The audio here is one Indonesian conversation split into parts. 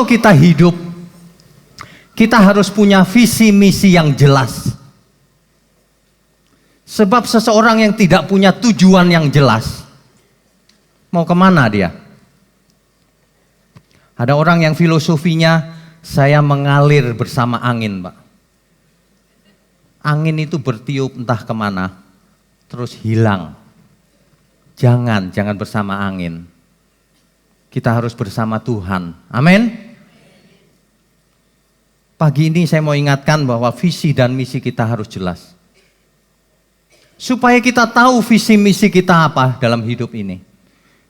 Kalau kita hidup, kita harus punya visi misi yang jelas. Sebab seseorang yang tidak punya tujuan yang jelas, mau kemana dia? Ada orang yang filosofinya, saya mengalir bersama angin, Pak. Angin itu bertiup entah kemana, terus hilang. Jangan bersama angin. Kita harus bersama Tuhan. Amin. Pagi ini saya mau ingatkan bahwa visi dan misi kita harus jelas. Supaya kita tahu visi misi kita apa dalam hidup ini.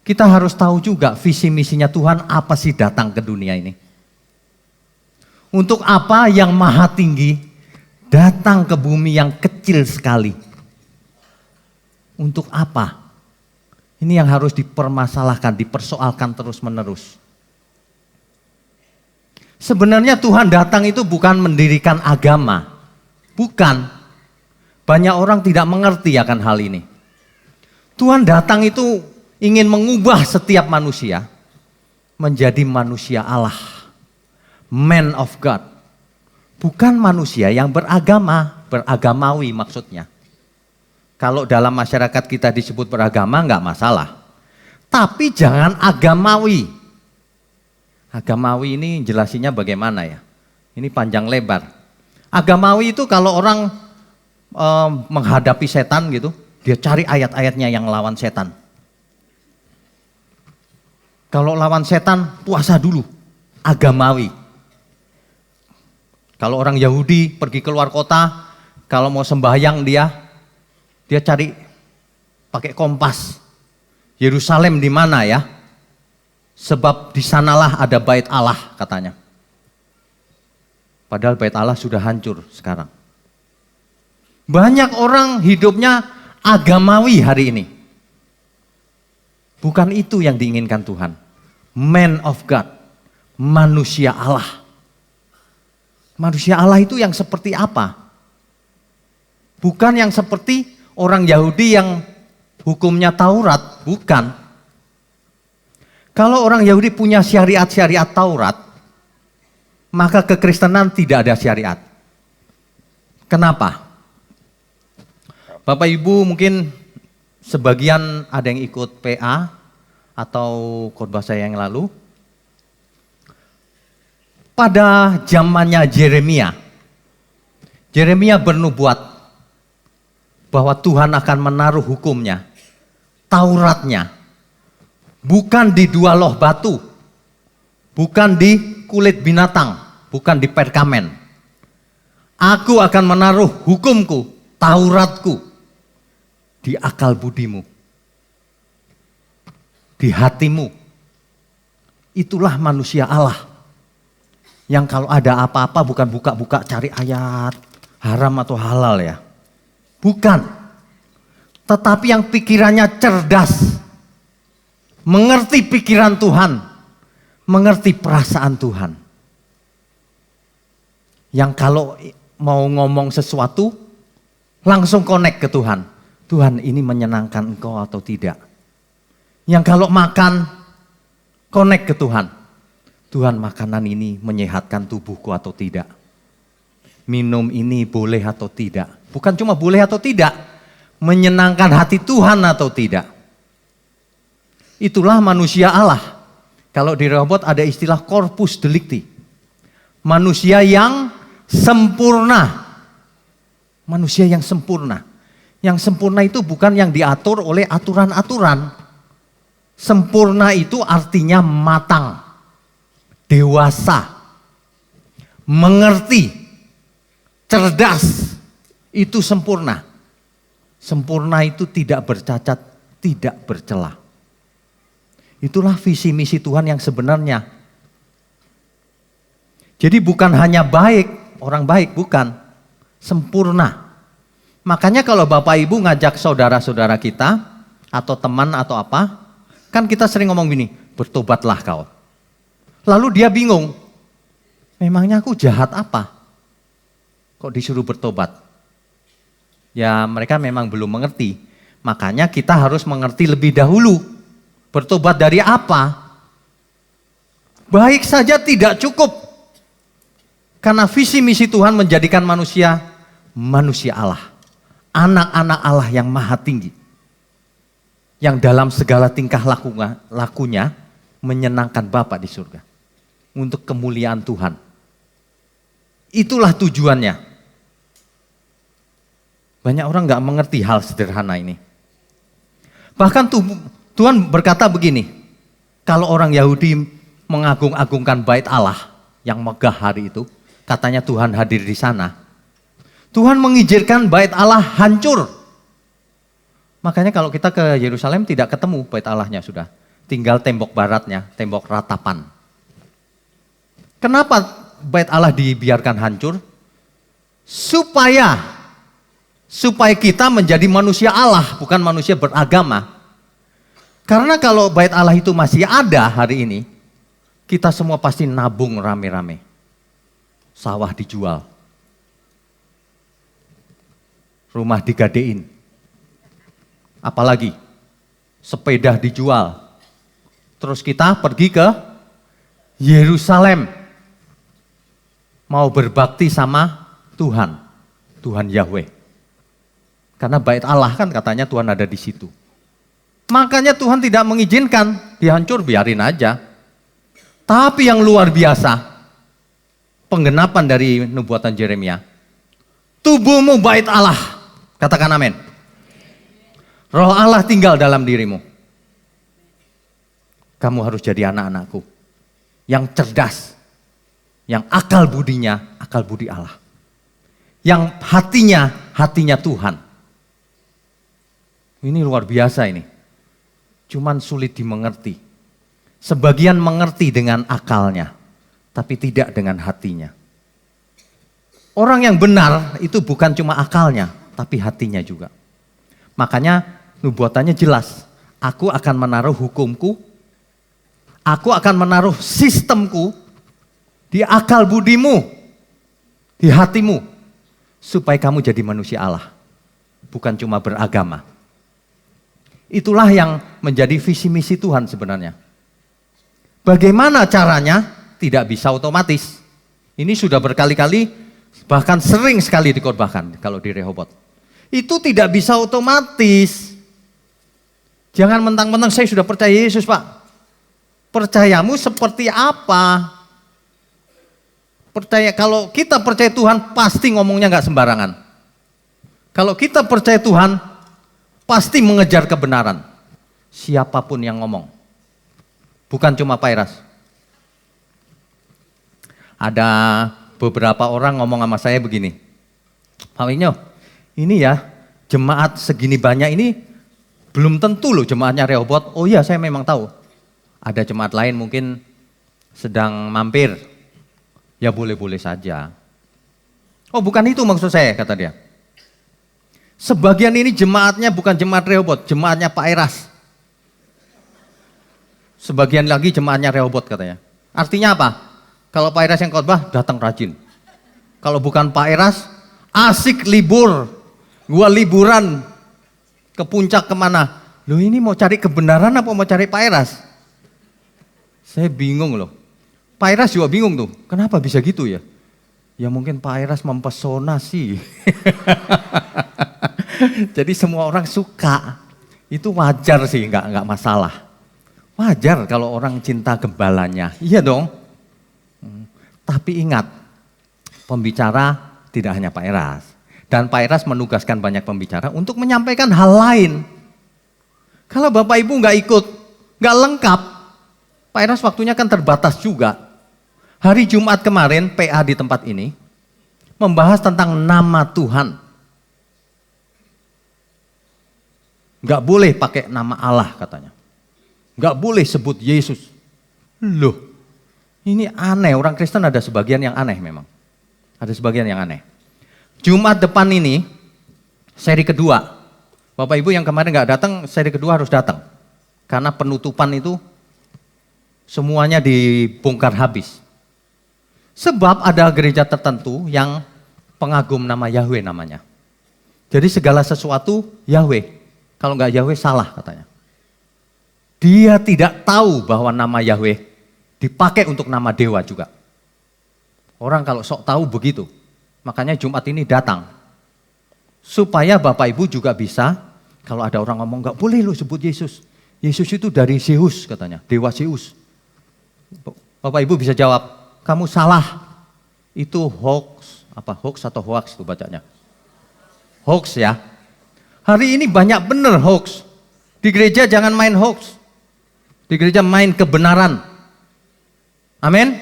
Kita harus tahu juga visi misinya Tuhan apa sih datang ke dunia ini. Untuk apa yang maha tinggi datang ke bumi yang kecil sekali. Untuk apa? Ini yang harus dipermasalahkan, dipersoalkan terus-menerus. Sebenarnya Tuhan datang itu bukan mendirikan agama. Bukan. Banyak orang tidak mengerti akan hal ini. Tuhan datang itu ingin mengubah setiap manusia menjadi manusia Allah. Man of God. Bukan manusia yang beragama, beragamawi maksudnya. Kalau dalam masyarakat kita disebut beragama enggak masalah. Tapi jangan agamawi. Agamawi ini jelasinnya bagaimana ya? Ini panjang lebar. Agamawi itu kalau orang menghadapi setan gitu, dia cari ayat-ayatnya yang lawan setan. Kalau lawan setan, puasa dulu. Agamawi. Kalau orang Yahudi pergi keluar kota, kalau mau sembahyang dia cari pakai kompas. Yerusalem di mana ya? Sebab di sanalah ada bait Allah katanya. Padahal bait Allah sudah hancur sekarang. Banyak orang hidupnya agamawi hari ini. Bukan itu yang diinginkan Tuhan. Man of God, manusia Allah. Manusia Allah itu yang seperti apa? Bukan yang seperti orang Yahudi yang hukumnya Taurat, bukan. Kalau orang Yahudi punya syariat-syariat Taurat, maka kekristenan tidak ada syariat. Kenapa? Bapak Ibu mungkin sebagian ada yang ikut PA atau khotbah saya yang lalu. Pada zamannya Yeremia bernubuat bahwa Tuhan akan menaruh hukumnya, Tauratnya, bukan di dua loh batu, bukan di kulit binatang, bukan di perkamen. Aku akan menaruh hukumku, Tauratku, di akal budimu, di hatimu. Itulah manusia Allah. Yang kalau ada apa-apa bukan buka-buka cari ayat haram atau halal ya. Bukan. Tetapi yang pikirannya cerdas. Mengerti pikiran Tuhan. Mengerti perasaan Tuhan. Yang kalau mau ngomong sesuatu langsung connect ke Tuhan. Tuhan ini menyenangkan engkau atau tidak. Yang kalau makan connect ke Tuhan. Tuhan makanan ini menyehatkan tubuhku atau tidak. Minum ini boleh atau tidak. Bukan cuma boleh atau tidak. Menyenangkan hati Tuhan atau tidak. Itulah manusia Allah. Kalau di Rehoboth ada istilah corpus delicti. Manusia yang sempurna. Manusia yang sempurna. Yang sempurna itu bukan yang diatur oleh aturan-aturan. Sempurna itu artinya matang. Dewasa, mengerti, cerdas, itu sempurna. Sempurna itu tidak bercacat, tidak bercela. Itulah visi misi Tuhan yang sebenarnya. Jadi bukan hanya baik, orang baik, bukan. Sempurna. Makanya kalau Bapak Ibu ngajak saudara-saudara kita, atau teman atau apa, kan kita sering ngomong gini, bertobatlah kau. Lalu dia bingung, memangnya aku jahat apa? Kok disuruh bertobat? Ya mereka memang belum mengerti. Makanya kita harus mengerti lebih dahulu. Bertobat dari apa? Baik saja tidak cukup. Karena visi misi Tuhan menjadikan manusia Allah. Anak-anak Allah yang maha tinggi. Yang dalam segala tingkah lakunya menyenangkan Bapa di surga. Untuk kemuliaan Tuhan. Itulah tujuannya. Banyak orang gak mengerti hal sederhana ini. Bahkan Tuhan berkata begini, kalau orang Yahudi mengagung-agungkan bait Allah yang megah hari itu, katanya Tuhan hadir di sana. Tuhan mengizinkan bait Allah hancur. Makanya kalau kita ke Yerusalem tidak ketemu bait Allahnya sudah. Tinggal tembok baratnya, tembok ratapan. Kenapa bait Allah dibiarkan hancur? Supaya kita menjadi manusia Allah, bukan manusia beragama. Karena kalau bait Allah itu masih ada hari ini, kita semua pasti nabung rame-rame. Sawah dijual. Rumah digadein. Apalagi sepeda dijual. Terus kita pergi ke Yerusalem. Mau berbakti sama Tuhan. Tuhan Yahweh. Karena bait Allah kan katanya Tuhan ada di situ. Makanya Tuhan tidak mengizinkan dihancur, biarin aja. Tapi yang luar biasa, penggenapan dari nubuatan Yeremia. Tubuhmu bait Allah. Katakan amin. Roh Allah tinggal dalam dirimu. Kamu harus jadi anak-anakku. Yang cerdas. Yang akal budinya, akal budi Allah. Yang hatinya Tuhan. Ini luar biasa ini. Cuman sulit dimengerti. Sebagian mengerti dengan akalnya, tapi tidak dengan hatinya. Orang yang benar itu bukan cuma akalnya, tapi hatinya juga. Makanya nubuatannya jelas. Aku akan menaruh hukumku, aku akan menaruh sistemku di akal budimu, di hatimu, supaya kamu jadi manusia Allah. Bukan cuma beragama. Itulah yang menjadi visi misi Tuhan sebenarnya. Bagaimana caranya? Tidak bisa otomatis. Ini sudah berkali-kali, bahkan sering sekali dikhotbahkan kalau di Rehoboth. Itu tidak bisa otomatis. Jangan mentang-mentang saya sudah percaya Yesus, Pak. Percayamu seperti apa? Kalau kita percaya Tuhan, pasti ngomongnya nggak sembarangan. Kalau kita percaya Tuhan, pasti mengejar kebenaran. Siapapun yang ngomong. Bukan cuma Pak Iras. Ada beberapa orang ngomong sama saya begini. Pak Winyo, ini ya jemaat segini banyak ini belum tentu loh jemaatnya Rehoboth. Oh iya, saya memang tahu. Ada jemaat lain mungkin sedang mampir. Ya boleh-boleh saja. Oh bukan itu maksud saya, kata dia. Sebagian ini jemaatnya bukan jemaat Rehoboth, jemaatnya Pak Eras. Sebagian lagi jemaatnya Rehoboth katanya. Artinya apa? Kalau Pak Eras yang khotbah, datang rajin. Kalau bukan Pak Eras, asik libur. Gua liburan ke puncak kemana? Loh ini mau cari kebenaran apa mau cari Pak Eras? Saya bingung loh. Pak Eras juga bingung tuh, kenapa bisa gitu ya? Ya mungkin Pak Eras mempesona sih. Jadi semua orang suka, itu wajar sih, nggak masalah. Wajar kalau orang cinta gembalanya, iya dong. Tapi ingat, pembicara tidak hanya Pak Eras. Dan Pak Eras menugaskan banyak pembicara untuk menyampaikan hal lain. Kalau Bapak Ibu nggak ikut, nggak lengkap, Pak Eras waktunya kan terbatas juga. Hari Jumat kemarin, PA di tempat ini, membahas tentang nama Tuhan. Nggak boleh pakai nama Allah katanya. Nggak boleh sebut Yesus. Loh, ini aneh. Orang Kristen ada sebagian yang aneh memang. Ada sebagian yang aneh. Jumat depan ini, seri kedua. Bapak Ibu yang kemarin nggak datang, seri kedua harus datang. Karena penutupan itu semuanya dibongkar habis. Sebab ada gereja tertentu yang pengagum nama Yahweh namanya. Jadi segala sesuatu Yahweh. Kalau nggak Yahweh salah katanya. Dia tidak tahu bahwa nama Yahweh dipakai untuk nama dewa juga. Orang kalau sok tahu begitu. Makanya Jumat ini datang. Supaya Bapak Ibu juga bisa, kalau ada orang ngomong nggak boleh lo sebut Yesus. Yesus itu dari Zeus katanya, dewa Zeus. Bapak Ibu bisa jawab, kamu salah. Itu hoax, apa hoax atau hoax itu bacanya? Hoax ya. Hari ini banyak bener hoax. Di gereja jangan main hoax. Di gereja main kebenaran. Amin.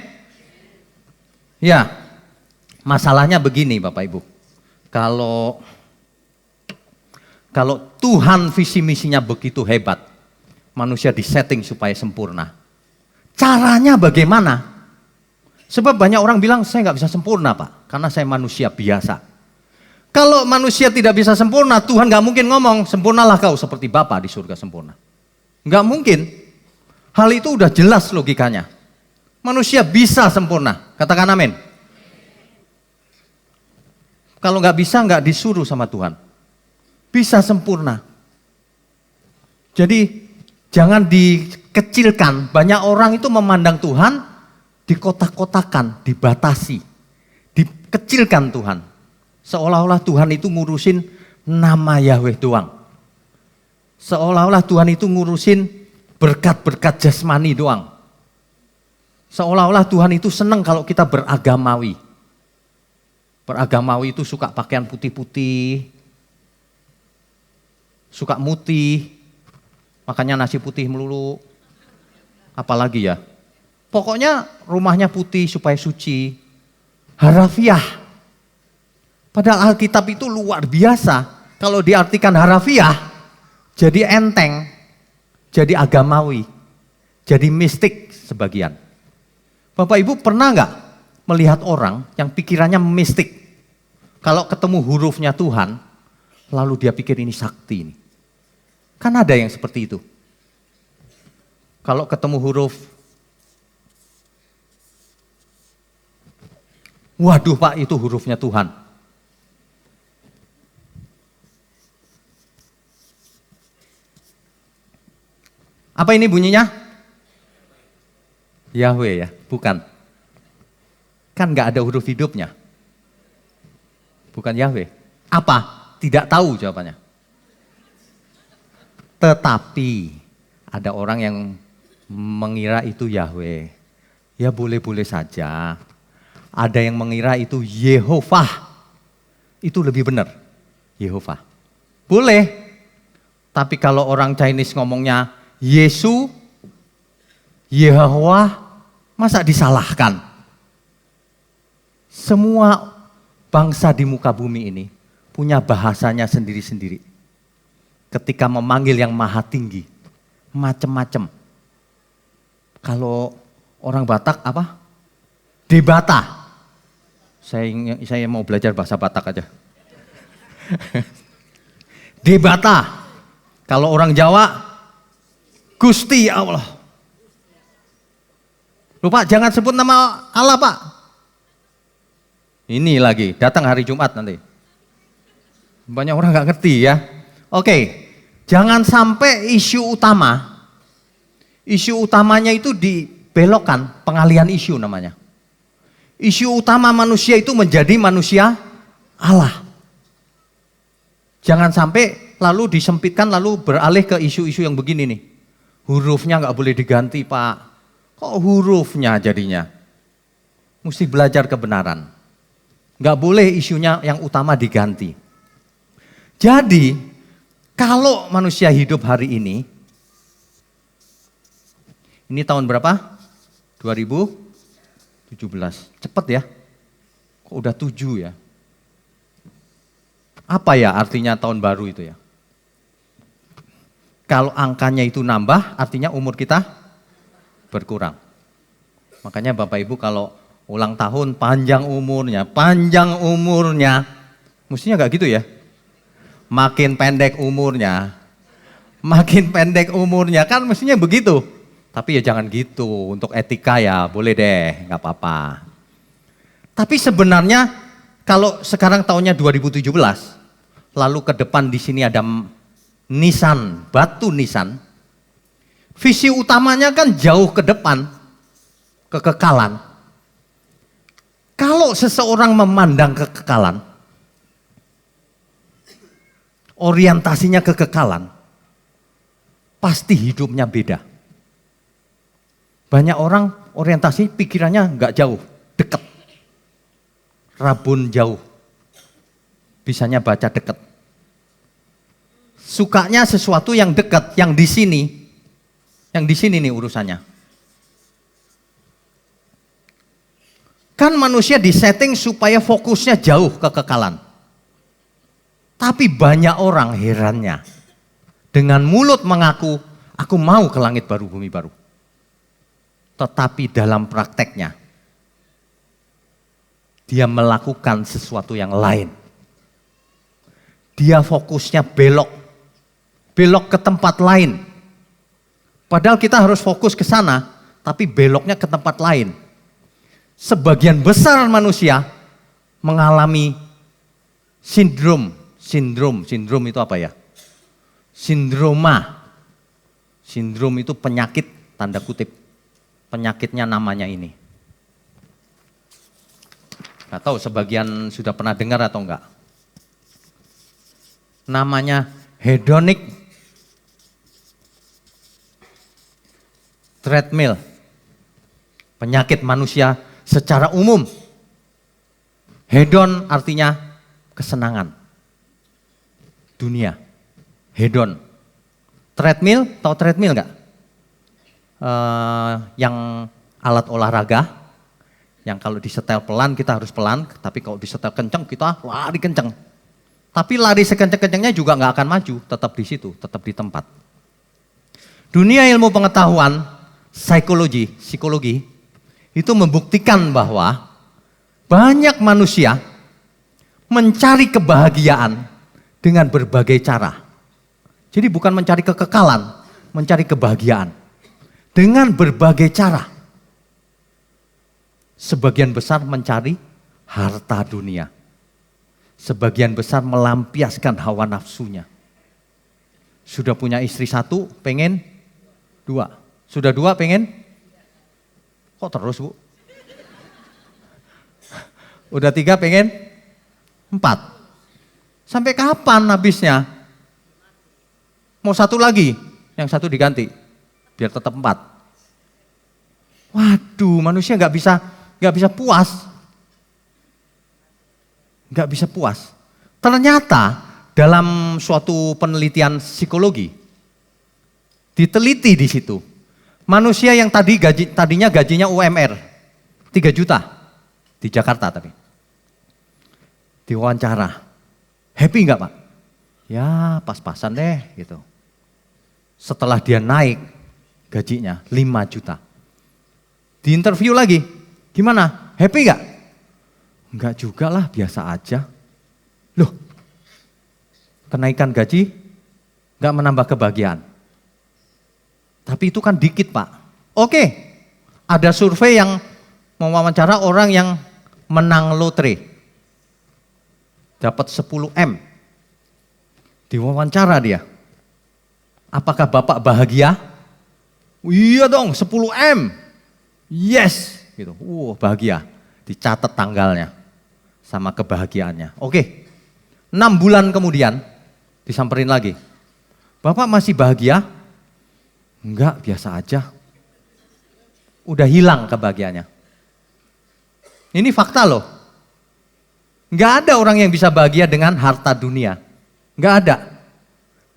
Ya, masalahnya begini Bapak Ibu. Kalau Tuhan visi misinya begitu hebat, manusia disetting supaya sempurna. Caranya bagaimana? Sebab banyak orang bilang saya nggak bisa sempurna Pak, karena saya manusia biasa. Kalau manusia tidak bisa sempurna, Tuhan nggak mungkin ngomong, sempurnalah kau seperti Bapa di surga sempurna. Nggak mungkin. Hal itu udah jelas logikanya. Manusia bisa sempurna, katakan amin. Kalau nggak bisa, nggak disuruh sama Tuhan. Bisa sempurna. Jadi jangan dikecilkan. Banyak orang itu memandang Tuhan dikotak-kotakan, dibatasi, dikecilkan Tuhan. Seolah-olah Tuhan itu ngurusin nama Yahweh doang. Seolah-olah Tuhan itu ngurusin berkat-berkat jasmani doang. Seolah-olah Tuhan itu senang kalau kita beragamawi. Beragamawi itu suka pakaian putih-putih, suka mutih, makanya nasi putih melulu. Apalagi ya, pokoknya rumahnya putih supaya suci. Harafiah. Padahal Alkitab itu luar biasa. Kalau diartikan harafiah, jadi enteng, jadi agamawi, jadi mistik sebagian. Bapak Ibu pernah nggak melihat orang yang pikirannya mistik? Kalau ketemu hurufnya Tuhan, lalu dia pikir ini sakti ini. Kan ada yang seperti itu. Kalau ketemu huruf, waduh Pak itu hurufnya Tuhan. Apa ini bunyinya? Yahweh ya, bukan. Kan nggak ada huruf hidupnya. Bukan Yahweh. Apa? Tidak tahu jawabannya. Tetapi ada orang yang mengira itu Yahweh. Ya boleh-boleh saja. Ada yang mengira itu Yehovah. Itu lebih benar. Yehovah. Boleh. Tapi kalau orang Chinese ngomongnya Yesu, Yahweh, masa disalahkan? Semua bangsa di muka bumi ini punya bahasanya sendiri-sendiri. Ketika memanggil yang maha tinggi, macam-macam. Kalau orang Batak apa? Debata. Saya mau belajar bahasa Batak aja. Debata. Kalau orang Jawa, Gusti Allah. Lupa jangan sebut nama Allah Pak. Ini lagi, datang hari Jumat nanti. Banyak orang nggak ngerti ya. Oke, jangan sampai isu utamanya itu dibelokkan, pengalihan isu namanya. Isu utama manusia itu menjadi manusia Allah. Jangan sampai lalu disempitkan lalu beralih ke isu-isu yang begini nih. Hurufnya nggak boleh diganti Pak. Kok hurufnya jadinya? Mesti belajar kebenaran. Nggak boleh isunya yang utama diganti. Jadi kalau manusia hidup hari ini tahun berapa? 2017. Cepet ya. Kok udah 7 ya? Apa ya artinya tahun baru itu ya? Kalau angkanya itu nambah, artinya umur kita berkurang. Makanya Bapak Ibu kalau ulang tahun panjang umurnya, mestinya nggak gitu ya? Makin pendek umurnya, kan mestinya begitu. Tapi ya jangan gitu, untuk etika ya boleh deh, nggak apa-apa. Tapi sebenarnya kalau sekarang tahunnya 2017, lalu ke depan di sini ada nisan, batu nisan, visi utamanya kan jauh ke depan. kekekalan. Kalau seseorang memandang kekekalan, orientasinya kekekalan, pasti hidupnya beda. Banyak orang orientasi pikirannya nggak jauh, dekat. Rabun jauh, bisanya baca dekat. Sukanya sesuatu yang dekat, yang di sini nih urusannya. Kan manusia disetting supaya fokusnya jauh kekekalan. Tapi banyak orang herannya. Dengan mulut mengaku, aku mau ke langit baru, bumi baru. Tetapi dalam prakteknya, dia melakukan sesuatu yang lain. Dia fokusnya belok ke tempat lain. Padahal kita harus fokus ke sana, tapi beloknya ke tempat lain. Sebagian besar manusia mengalami sindrom itu apa ya? Sindroma. Sindrom itu penyakit, tanda kutip. Penyakitnya namanya ini. Nggak tahu sebagian sudah pernah dengar atau enggak. Namanya hedonic treadmill. Penyakit manusia secara umum. Hedon artinya kesenangan. Dunia. Hedon. Treadmill, tahu treadmill enggak? Yang alat olahraga, yang kalau disetel pelan kita harus pelan, tapi kalau disetel kencang kita lari kencang. Tapi lari sekencang-kencangnya juga nggak akan maju, tetap di situ, tetap di tempat. Dunia ilmu pengetahuan, psikologi, itu membuktikan bahwa banyak manusia mencari kebahagiaan dengan berbagai cara. Jadi bukan mencari kekekalan, mencari kebahagiaan. Dengan berbagai cara. Sebagian besar mencari harta dunia. Sebagian besar melampiaskan hawa nafsunya. Sudah punya istri 1, pengen 2. Sudah 2, pengen? Kok terus, Bu? Udah 3, pengen? 4. Sampai kapan habisnya? Mau 1 lagi, yang 1 diganti. Biar tetap 4. Waduh, manusia nggak bisa puas. Nggak bisa puas. Ternyata dalam suatu penelitian psikologi, diteliti di situ, manusia yang tadinya gajinya UMR 3 juta di Jakarta tapi diwawancara, happy nggak Pak? Ya pas-pasan deh gitu. Setelah dia naik gajinya 5 juta, di interview lagi, gimana? Happy nggak? Enggak juga lah, biasa aja. Loh, kenaikan gaji enggak menambah kebahagiaan. Tapi itu kan dikit Pak. Oke, ada survei yang mewawancara orang yang menang lotre. Dapat 10 M. Diwawancara dia. Apakah Bapak bahagia? Iya dong, 10 M. Yes, gitu. Bahagia. Dicatat tanggalnya sama kebahagiaannya. Oke. 6 bulan kemudian disamperin lagi. Bapak masih bahagia? Enggak, biasa aja. Udah hilang kebahagiaannya. Ini fakta loh. Enggak ada orang yang bisa bahagia dengan harta dunia. Enggak ada.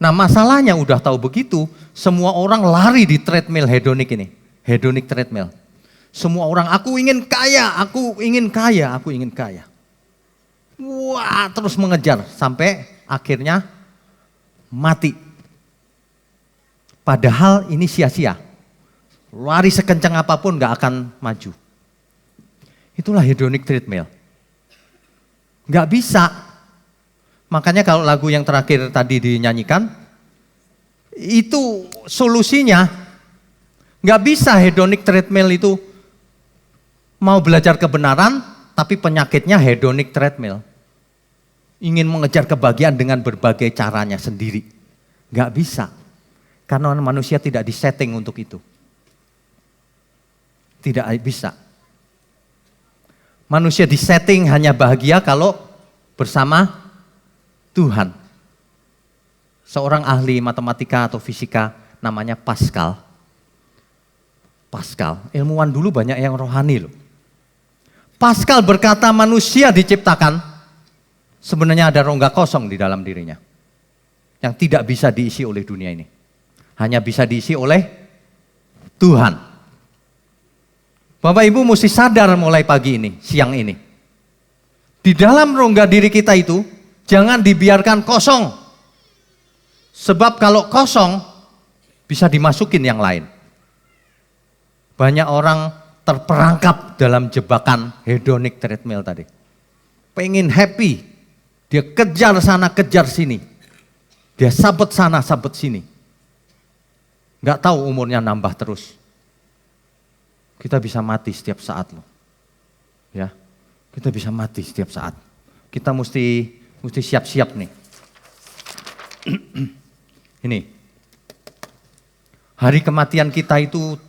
Nah masalahnya udah tahu begitu, semua orang lari di treadmill hedonik ini. Hedonic treadmill. Semua orang, aku ingin kaya, aku ingin kaya, aku ingin kaya. Wah, terus mengejar sampai akhirnya mati. Padahal ini sia-sia. Lari sekencang apapun gak akan maju. Itulah hedonic treadmill. Gak bisa. Makanya kalau lagu yang terakhir tadi dinyanyikan, itu solusinya. Gak bisa hedonic treadmill itu mau belajar kebenaran, tapi penyakitnya hedonic treadmill. Ingin mengejar kebahagiaan dengan berbagai caranya sendiri. Gak bisa. Karena manusia tidak disetting untuk itu. Tidak bisa. Manusia disetting hanya bahagia kalau bersama Tuhan. Seorang ahli matematika atau fisika namanya Pascal. Pascal, ilmuwan dulu banyak yang rohani loh. Pascal berkata manusia diciptakan, sebenarnya ada rongga kosong di dalam dirinya. Yang tidak bisa diisi oleh dunia ini. Hanya bisa diisi oleh Tuhan. Bapak Ibu mesti sadar mulai pagi ini, siang ini. Di dalam rongga diri kita itu, jangan dibiarkan kosong. Sebab kalau kosong, bisa dimasukin yang lain. Banyak orang terperangkap dalam jebakan hedonic treadmill tadi. Pengen happy, dia kejar sana, kejar sini. Dia sabet sana, sabet sini. Nggak tahu umurnya nambah terus. Kita bisa mati setiap saat loh. Ya. Kita bisa mati setiap saat. Kita mesti siap-siap nih. Ini. Hari kematian kita itu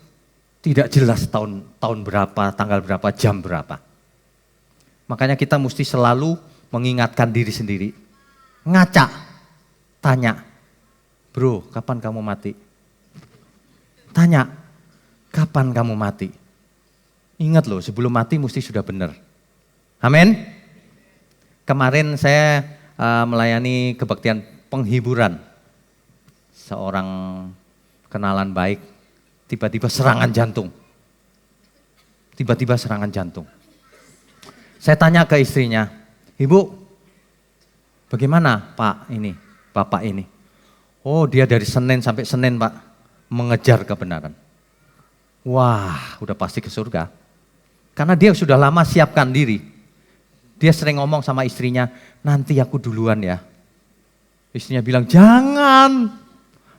tidak jelas tahun berapa, tanggal berapa, jam berapa. Makanya kita mesti selalu mengingatkan diri sendiri. Ngaca, tanya, bro, kapan kamu mati? Tanya, kapan kamu mati? Ingat loh, sebelum mati mesti sudah benar. Amin. Kemarin saya melayani kebaktian penghiburan. Seorang kenalan baik, tiba-tiba serangan jantung. Tiba-tiba serangan jantung. Saya tanya ke istrinya, Ibu, bagaimana Pak ini, Bapak ini? Oh, dia dari Senin sampai Senin Pak, mengejar kebenaran. Wah, udah pasti ke surga. Karena dia sudah lama siapkan diri. Dia sering ngomong sama istrinya, nanti aku duluan ya. Istrinya bilang, jangan,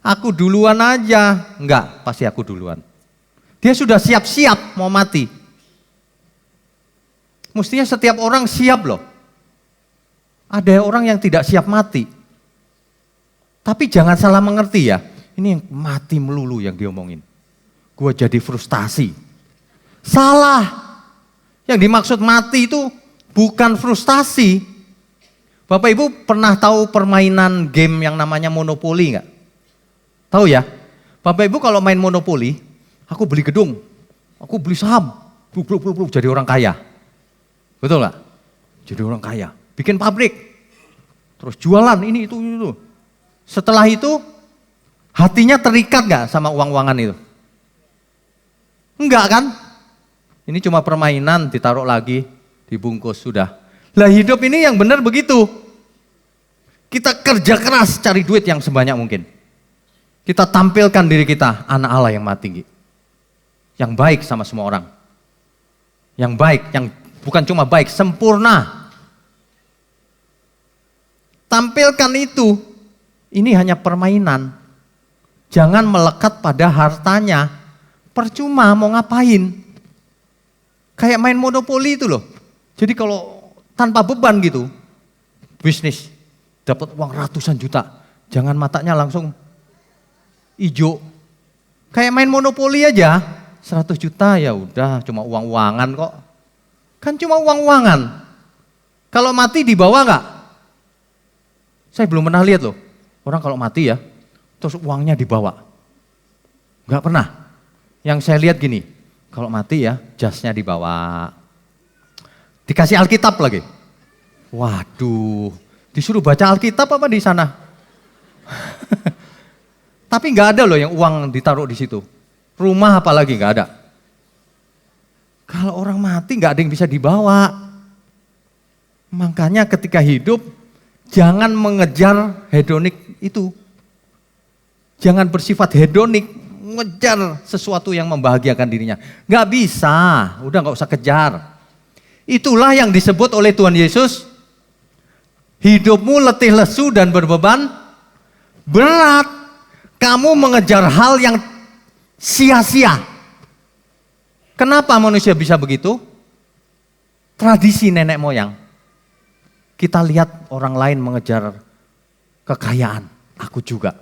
aku duluan aja. Enggak, pasti aku duluan. Dia sudah siap-siap mau mati. Mestinya setiap orang siap loh. Ada orang yang tidak siap mati. Tapi jangan salah mengerti ya, ini yang mati melulu yang diomongin. Gua jadi frustasi. Salah. Yang dimaksud mati itu bukan frustasi. Bapak Ibu pernah tahu permainan game yang namanya monopoli enggak? Tahu ya? Bapak Ibu kalau main monopoli, aku beli gedung, aku beli saham, jadi orang kaya. Betul enggak? Jadi orang kaya, bikin pabrik, terus jualan ini itu. Setelah itu hatinya terikat enggak sama uang-uangan itu? Enggak kan? Ini cuma permainan, ditaruh lagi, dibungkus, sudah. Lah hidup ini yang benar begitu. Kita kerja keras cari duit yang sebanyak mungkin. Kita tampilkan diri kita, anak Allah yang maha tinggi. Yang baik sama semua orang. Yang baik, yang bukan cuma baik, sempurna. Tampilkan itu, ini hanya permainan. Jangan melekat pada hartanya. Percuma mau ngapain. Kayak main monopoli itu loh. Jadi kalau tanpa beban gitu, bisnis, dapat uang ratusan juta. Jangan matanya langsung hijau. Kayak main monopoli aja, 100 juta ya udah cuma uang-uangan kok. Kan cuma uang-uangan. Kalau mati dibawa nggak? Saya belum pernah lihat loh. Orang kalau mati ya, terus uangnya dibawa. Nggak pernah. Yang saya lihat gini, kalau mati ya jasnya dibawa. Dikasih Alkitab lagi. Waduh, disuruh baca Alkitab apa di sana? Tapi nggak ada loh yang uang ditaruh di situ. Rumah apalagi nggak ada. Kalau orang mati nggak ada yang bisa dibawa. Makanya ketika hidup jangan mengejar hedonik itu. Jangan bersifat hedonik, mengejar sesuatu yang membahagiakan dirinya. Nggak bisa, udah nggak usah kejar. Itulah yang disebut oleh Tuhan Yesus, hidupmu letih lesu dan berbeban berat. Kamu mengejar hal yang sia-sia. Kenapa manusia bisa begitu? Tradisi nenek moyang. Kita lihat orang lain mengejar kekayaan, aku juga.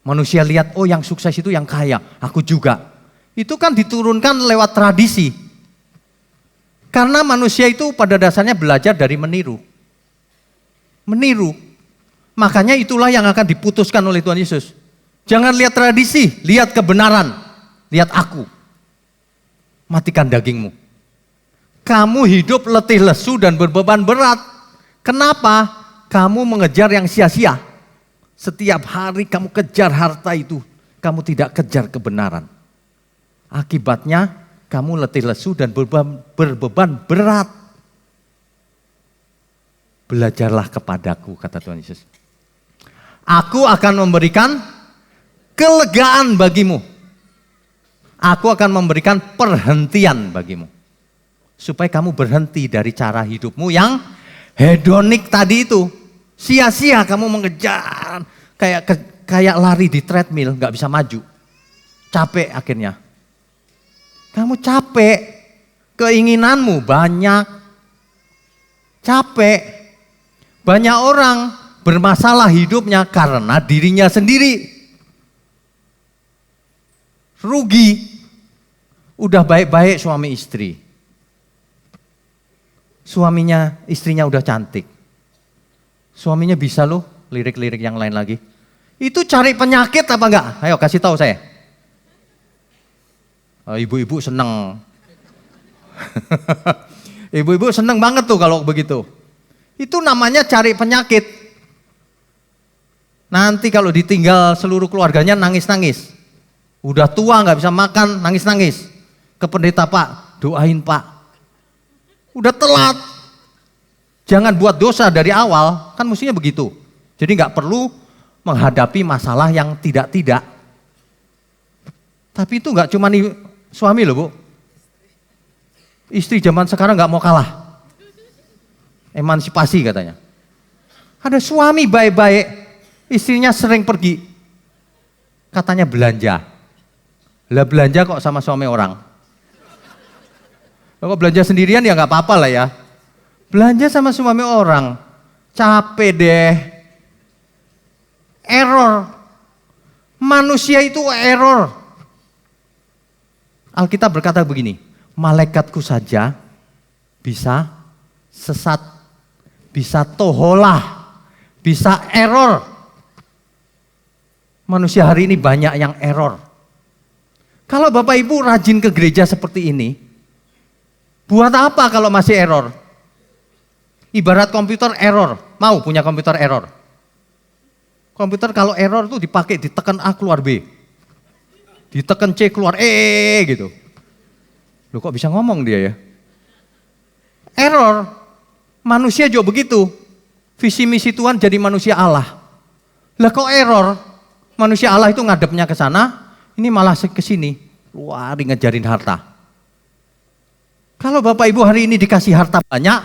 Manusia lihat, oh yang sukses itu yang kaya, aku juga. Itu kan diturunkan lewat tradisi. Karena manusia itu pada dasarnya belajar dari meniru. Meniru. Makanya itulah yang akan diputuskan oleh Tuhan Yesus. Jangan lihat tradisi, lihat kebenaran. Lihat aku. Matikan dagingmu. Kamu hidup letih lesu dan berbeban berat. Kenapa? Kamu mengejar yang sia-sia. Setiap hari kamu kejar harta itu. Kamu tidak kejar kebenaran. Akibatnya kamu letih lesu dan berbeban berat. Belajarlah kepadaku, kata Tuhan Yesus. Aku akan memberikan kelegaan bagimu. Aku akan memberikan perhentian bagimu. Supaya kamu berhenti dari cara hidupmu yang hedonik tadi itu. Sia-sia kamu mengejar. Kayak lari di treadmill, gak bisa maju. Capek akhirnya. Kamu capek, keinginanmu banyak, capek. Banyak orang bermasalah hidupnya karena dirinya sendiri. Rugi, udah baik-baik suami istri. Suaminya, istrinya udah cantik. Suaminya bisa loh, lirik-lirik yang lain lagi. Itu cari penyakit apa enggak? Ayo kasih tahu saya. Ibu-ibu seneng. Ibu-ibu seneng banget tuh kalau begitu. Itu namanya cari penyakit. Nanti kalau ditinggal seluruh keluarganya nangis-nangis. Udah tua gak bisa makan, nangis-nangis. Ke pendeta, Pak, doain Pak. Udah telat. Jangan buat dosa dari awal, kan mestinya begitu. Jadi gak perlu menghadapi masalah yang tidak-tidak. Tapi itu gak cuma suami loh Bu. Istri zaman sekarang gak mau kalah. Emansipasi katanya. Ada suami baik-baik, istrinya sering pergi. Katanya belanja. Lah belanja kok sama suami orang. Kalau belanja sendirian ya gak apa-apa lah ya. Belanja sama suami orang. Capek deh. Error. Manusia itu error. Alkitab berkata begini, malaikatku saja bisa sesat, bisa toholah, bisa error. Manusia hari ini banyak yang error. Kalau Bapak Ibu rajin ke gereja seperti ini, buat apa kalau masih error? Ibarat komputer error, mau punya komputer error. Komputer kalau error tuh dipakai ditekan A keluar B. Ditekan C keluar E gitu. Loh kok bisa ngomong dia ya? Error. Manusia juga begitu. Visi misi Tuhan jadi manusia Allah. Lah kok error? Manusia Allah itu ngadepnya ke sana, ini malah ke sini. Wah, ngejarin harta. Kalau Bapak Ibu hari ini dikasih harta banyak,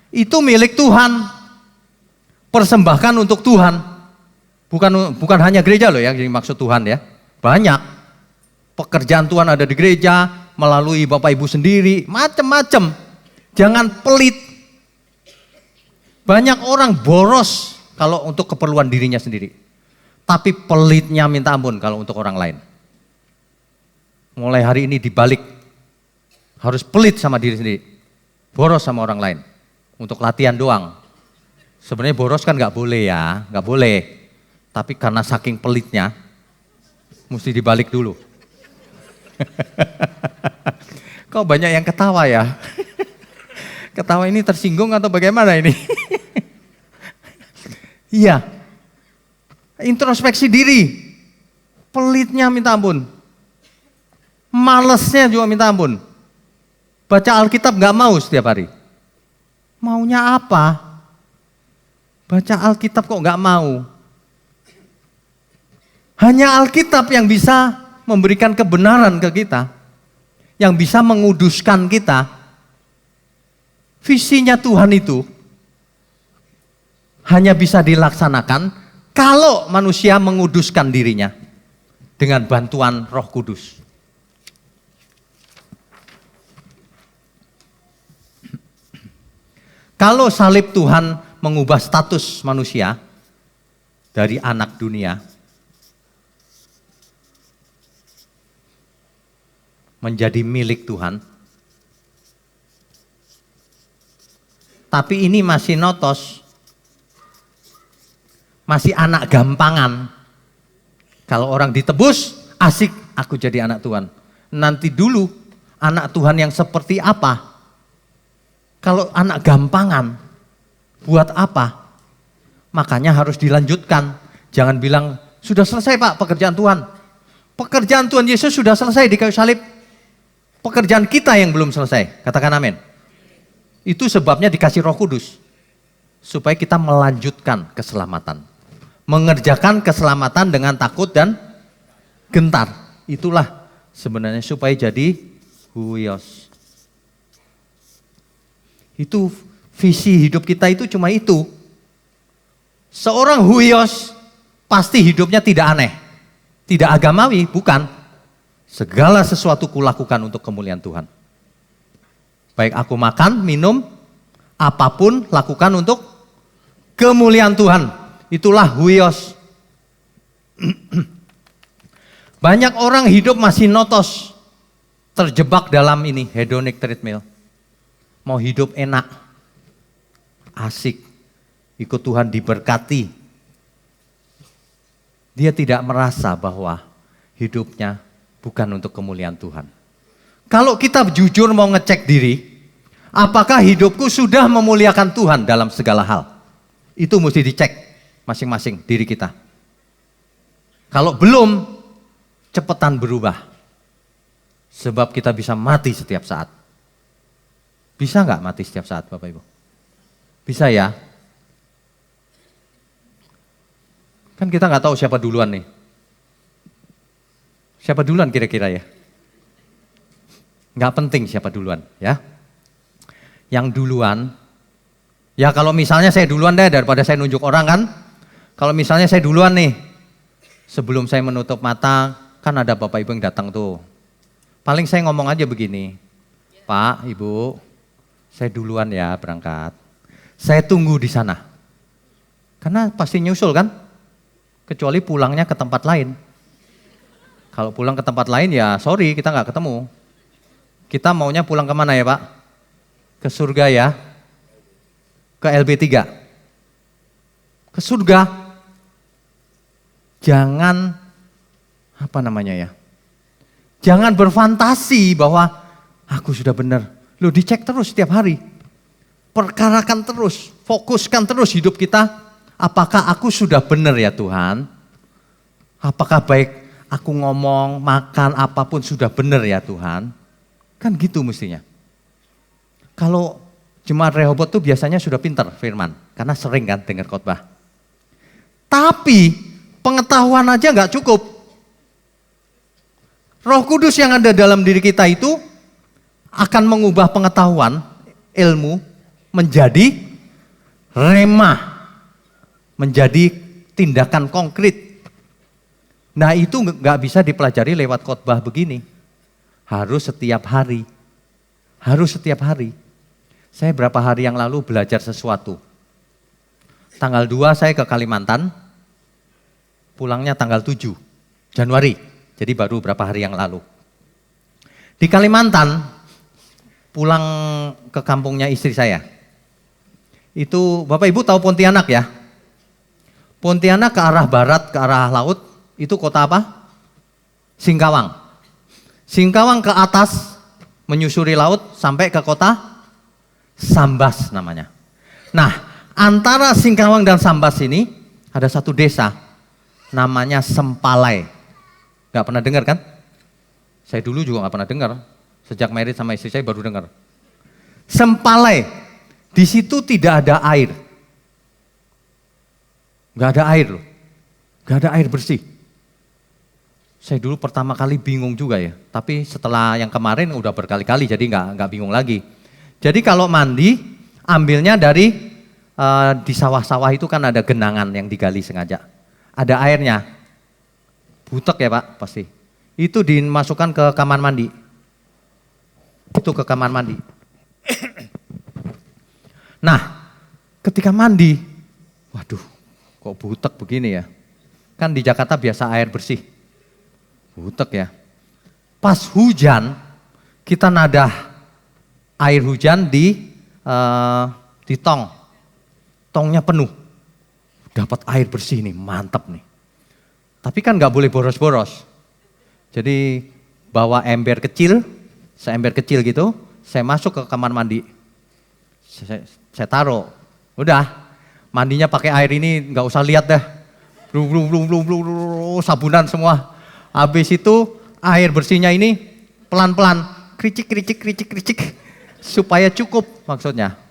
itu milik Tuhan. Persembahkan untuk Tuhan. Bukan hanya gereja loh ya, yang dimaksud Tuhan ya. Banyak. Pekerjaan Tuhan ada di gereja, melalui Bapak Ibu sendiri, macam-macam. Jangan pelit. Banyak orang boros kalau untuk keperluan dirinya sendiri. Tapi pelitnya minta ampun kalau untuk orang lain. Mulai hari ini dibalik. Harus pelit sama diri sendiri. Boros sama orang lain. Untuk latihan doang. Sebenarnya boros kan gak boleh ya, gak boleh. Tapi karena saking pelitnya, mesti dibalik dulu. Kok banyak yang ketawa ya? Ketawa ini tersinggung atau bagaimana ini? Iya. Introspeksi diri. Pelitnya minta ampun. Malesnya juga minta ampun. Baca Alkitab gak mau setiap hari. Maunya apa? Baca Alkitab kok gak mau? Hanya Alkitab yang bisa memberikan kebenaran ke kita, yang bisa menguduskan kita. Visinya Tuhan itu hanya bisa dilaksanakan kalau manusia menguduskan dirinya dengan bantuan Roh Kudus. Kalau salib Tuhan mengubah status manusia dari anak dunia, menjadi milik Tuhan. Tapi ini masih notos, masih anak gampangan. Kalau orang ditebus, asik aku jadi anak Tuhan. Nanti dulu anak Tuhan yang seperti apa? Kalau anak gampangan, buat apa? Makanya harus dilanjutkan. Jangan bilang, sudah selesai Pak pekerjaan Tuhan. Pekerjaan Tuhan Yesus sudah selesai di kayu salib. Pekerjaan kita yang belum selesai. Katakan amin. Itu sebabnya dikasih Roh Kudus. Supaya kita melanjutkan keselamatan. Mengerjakan keselamatan dengan takut dan gentar. Itulah sebenarnya supaya jadi huios. Itu visi hidup kita itu cuma itu. Seorang huios pasti hidupnya tidak aneh. Tidak agamawi, bukan. Segala sesuatu kulakukan untuk kemuliaan Tuhan. Baik aku makan, minum, apapun lakukan untuk kemuliaan Tuhan. Itulah huios. Banyak orang hidup masih notos. Terjebak dalam ini, hedonic treadmill. Mau hidup enak, asik, ikut Tuhan diberkati. Dia tidak merasa bahwa hidupnya bukan untuk kemuliaan Tuhan. Kalau kita jujur mau ngecek diri, apakah hidupku sudah memuliakan Tuhan dalam segala hal? Itu mesti dicek masing-masing diri kita. Kalau belum, cepetan berubah. Sebab kita bisa mati setiap saat. Bisa nggak mati setiap saat Bapak Ibu? Bisa ya? Kan kita nggak tahu siapa duluan nih. Siapa duluan kira-kira ya? Nggak penting siapa duluan ya. Yang duluan, ya kalau misalnya saya duluan deh daripada saya nunjuk orang kan. Kalau misalnya saya duluan nih, sebelum saya menutup mata, kan ada Bapak Ibu yang datang tuh. Paling saya ngomong aja begini, Pak, Ibu, saya duluan ya berangkat. Saya tunggu di sana. Karena pasti nyusul kan, kecuali pulangnya ke tempat lain. Kalau pulang ke tempat lain ya sorry kita nggak ketemu. Kita maunya pulang kemana ya Pak? Ke surga ya? Ke LB3? Ke surga. Jangan, apa namanya ya? Jangan berfantasi bahwa aku sudah benar. Loh dicek terus setiap hari. Perkarakan terus, fokuskan terus hidup kita. Apakah aku sudah benar ya Tuhan? Apakah baik aku ngomong, makan, apapun sudah benar ya Tuhan? Kan gitu mestinya. Kalau jemaat Rehobot tuh biasanya sudah pintar firman, karena sering kan dengar khotbah. Tapi pengetahuan aja nggak cukup. Roh Kudus yang ada dalam diri kita itu akan mengubah pengetahuan, ilmu menjadi rema, menjadi tindakan konkret. Nah itu nggak bisa dipelajari lewat khotbah begini. Harus setiap hari. Harus setiap hari. Saya berapa hari yang lalu belajar sesuatu. Tanggal 2 saya ke Kalimantan. Pulangnya tanggal 7 Januari. Jadi baru berapa hari yang lalu. Di Kalimantan, pulang ke kampungnya istri saya. Itu Bapak Ibu tahu Pontianak ya? Pontianak ke arah barat, ke arah laut. Itu kota apa? Singkawang. Singkawang ke atas menyusuri laut sampai ke kota Sambas namanya. Nah, antara Singkawang dan Sambas ini ada satu desa namanya Sempalai. Gak pernah dengar kan? Saya dulu juga gak pernah dengar. Sejak married sama istri saya baru dengar. Sempalai. Di situ tidak ada air. Gak ada air loh. Gak ada air bersih. Saya dulu pertama kali bingung juga ya, tapi setelah yang kemarin udah berkali-kali jadi nggak bingung lagi. Jadi kalau mandi ambilnya dari di sawah-sawah itu kan ada genangan yang digali sengaja, ada airnya, butek ya Pak pasti. Itu dimasukkan ke kamar mandi, itu ke kamar mandi. Nah, ketika mandi, waduh, kok butek begini ya? Kan di Jakarta biasa air bersih. Butek ya. Pas hujan, kita nadah air hujan di tong. Tongnya penuh. Dapat air bersih nih, mantap nih. Tapi kan nggak boleh boros-boros. Jadi bawa ember kecil, seember kecil gitu, saya masuk ke kamar mandi. Saya taruh. Udah, mandinya pakai air ini nggak usah lihat dah. Sabunan semua. Habis itu air bersihnya ini pelan-pelan, kricik, supaya cukup maksudnya.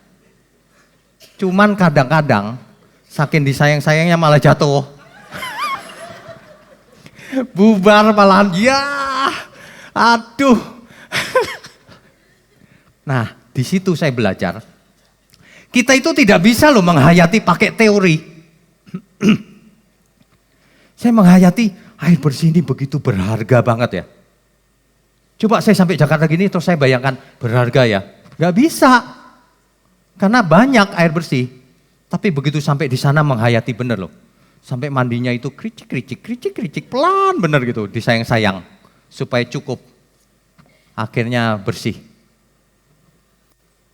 Cuman kadang-kadang saking disayang-sayangnya malah jatuh. Bubar malahan, ya, aduh. Nah, di situ saya belajar. Kita itu tidak bisa loh menghayati pakai teori. Saya menghayati air bersih ini begitu berharga banget ya. Coba saya sampai Jakarta gini terus saya bayangkan berharga ya. Gak bisa. Karena banyak air bersih. Tapi begitu sampai di sana menghayati bener loh. Sampai mandinya itu kricik, pelan bener gitu. Disayang-sayang supaya cukup. Akhirnya bersih.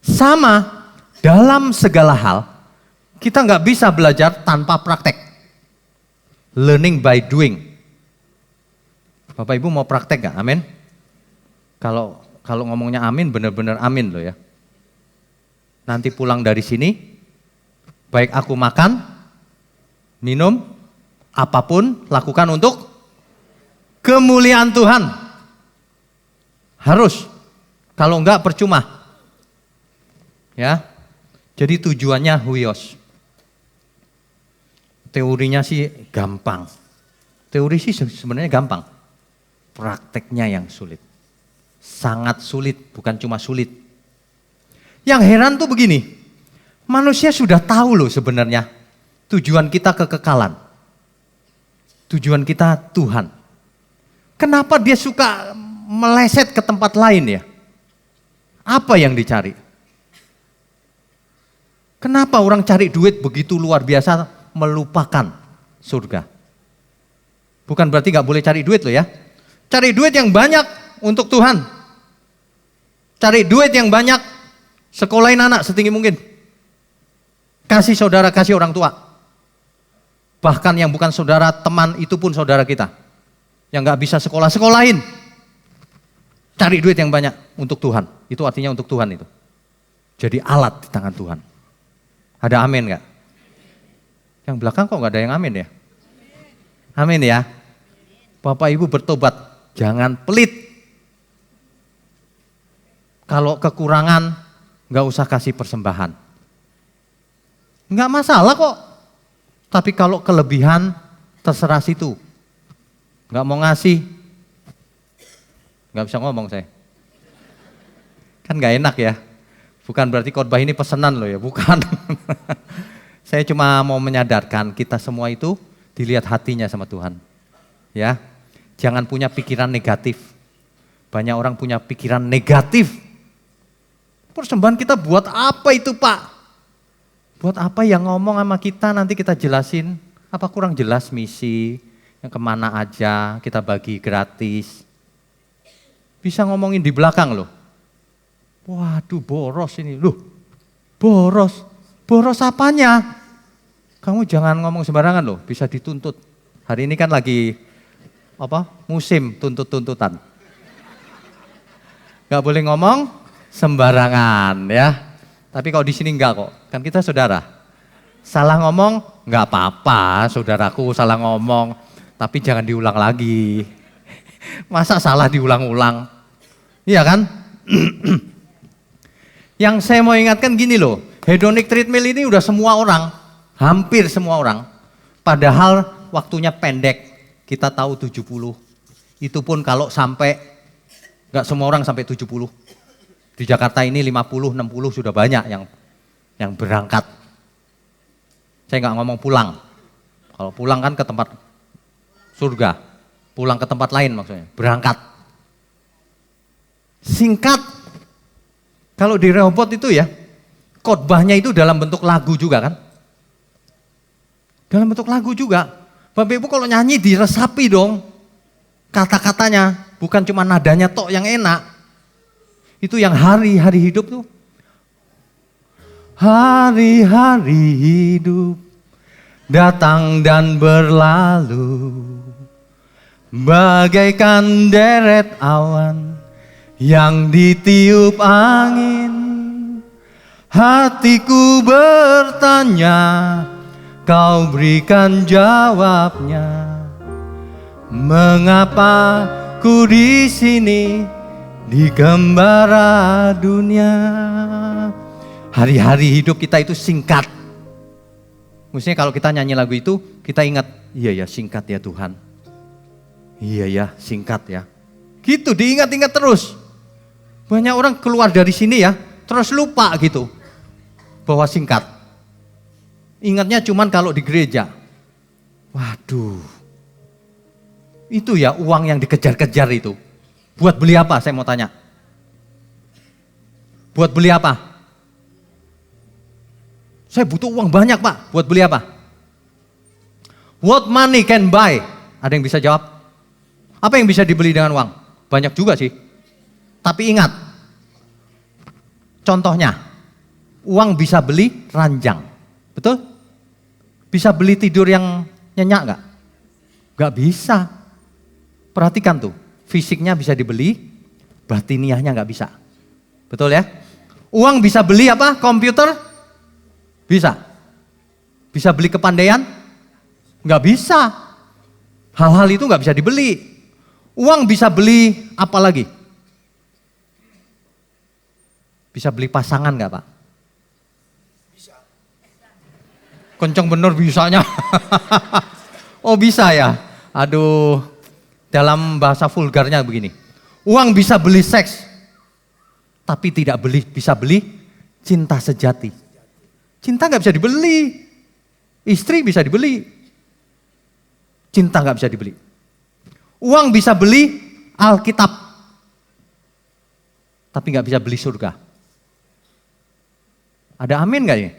Sama dalam segala hal. Kita gak bisa belajar tanpa praktek. Learning by doing. Bapak Ibu mau praktek gak? Amin. Kalau ngomongnya amin, benar-benar amin loh ya. Nanti pulang dari sini, baik aku makan, minum, apapun lakukan untuk kemuliaan Tuhan. Harus. Kalau enggak percuma. Ya. Jadi tujuannya huios. Teorinya sih gampang. Teori sih sebenarnya gampang. Prakteknya yang sulit. Sangat sulit, bukan cuma sulit. Yang heran tuh begini. Manusia sudah tahu loh sebenarnya tujuan kita kekekalan. Tujuan kita Tuhan. Kenapa dia suka meleset ke tempat lain ya? Apa yang dicari? Kenapa orang cari duit begitu luar biasa melupakan surga? Bukan berarti gak boleh cari duit loh ya. Cari duit yang banyak untuk Tuhan. Cari duit yang banyak, sekolahin anak setinggi mungkin. Kasih saudara, kasih orang tua. Bahkan yang bukan saudara, teman itu pun saudara kita. Yang gak bisa sekolah, sekolahin. Cari duit yang banyak untuk Tuhan. Itu artinya untuk Tuhan itu. Jadi alat di tangan Tuhan. Ada amin gak? Yang belakang kok gak ada yang amin ya? Amin ya. Bapak Ibu bertobat, jangan pelit. Kalau kekurangan, gak usah kasih persembahan. Gak masalah kok. Tapi kalau kelebihan, terserah situ. Gak mau ngasih, gak bisa ngomong saya. Kan gak enak ya. Bukan berarti khotbah ini pesanan loh ya, bukan. Saya cuma mau menyadarkan kita semua itu dilihat hatinya sama Tuhan. Ya, jangan punya pikiran negatif. Banyak orang punya pikiran negatif. Persembahan kita buat apa itu Pak? Buat apa yang ngomong sama kita nanti kita jelasin. Apa kurang jelas misi, yang kemana aja kita bagi gratis. Bisa ngomongin di belakang loh. Waduh boros ini, loh boros. Boros apanya? Kamu jangan ngomong sembarangan loh, bisa dituntut. Hari ini kan lagi musim tuntut-tuntutan. Gak boleh ngomong sembarangan ya. Tapi kalau di sini enggak kok, kan kita saudara. Salah ngomong enggak apa-apa, saudaraku salah ngomong. Tapi jangan diulang lagi. Masa salah diulang-ulang? Iya kan? Yang saya mau ingatkan gini loh, hedonic treadmill ini udah semua orang, hampir semua orang. Padahal waktunya pendek, kita tahu 70. Itu pun kalau sampai, gak semua orang sampai 70. Di Jakarta ini 50, 60 sudah banyak yang berangkat. Saya gak ngomong pulang. Kalau pulang kan ke tempat surga, pulang ke tempat lain maksudnya, berangkat. Singkat, kalau di Rehoboth itu ya, khotbahnya itu dalam bentuk lagu juga kan. Dalam bentuk lagu juga. Bapak Ibu kalau nyanyi diresapi dong kata-katanya, bukan cuma nadanya tok yang enak. Itu yang hari-hari hidup tuh. Hari-hari hidup datang dan berlalu, bagaikan deret awan yang ditiup angin. Hatiku bertanya, kau berikan jawabnya. Mengapa ku di sini di gembara dunia? Hari-hari hidup kita itu singkat. Maksudnya kalau kita nyanyi lagu itu, kita ingat, iya ya singkat ya Tuhan. Iya ya singkat ya. Gitu diingat-ingat terus. Banyak orang keluar dari sini ya, terus lupa gitu. Bahwa singkat. Ingatnya cuman kalau di gereja. Waduh. Itu ya uang yang dikejar-kejar itu. Buat beli apa saya mau tanya? Buat beli apa? Saya butuh uang banyak Pak. Buat beli apa? What money can buy? Ada yang bisa jawab? Apa yang bisa dibeli dengan uang? Banyak juga sih. Tapi ingat. Contohnya. Uang bisa beli ranjang. Betul? Bisa beli tidur yang nyenyak enggak? Enggak bisa. Perhatikan tuh. Fisiknya bisa dibeli, batiniahnya enggak bisa. Betul ya? Uang bisa beli apa? Komputer? Bisa. Bisa beli kepandaian? Enggak bisa. Hal-hal itu enggak bisa dibeli. Uang bisa beli apa lagi? Bisa beli pasangan enggak Pak? Bisa. Kenceng bener bisanya. Oh bisa ya? Aduh, dalam bahasa vulgarnya begini. Uang bisa beli seks, tapi tidak bisa beli cinta sejati. Cinta nggak bisa dibeli. Istri bisa dibeli. Cinta nggak bisa dibeli. Uang bisa beli Alkitab, tapi nggak bisa beli surga. Ada amin nggak ya?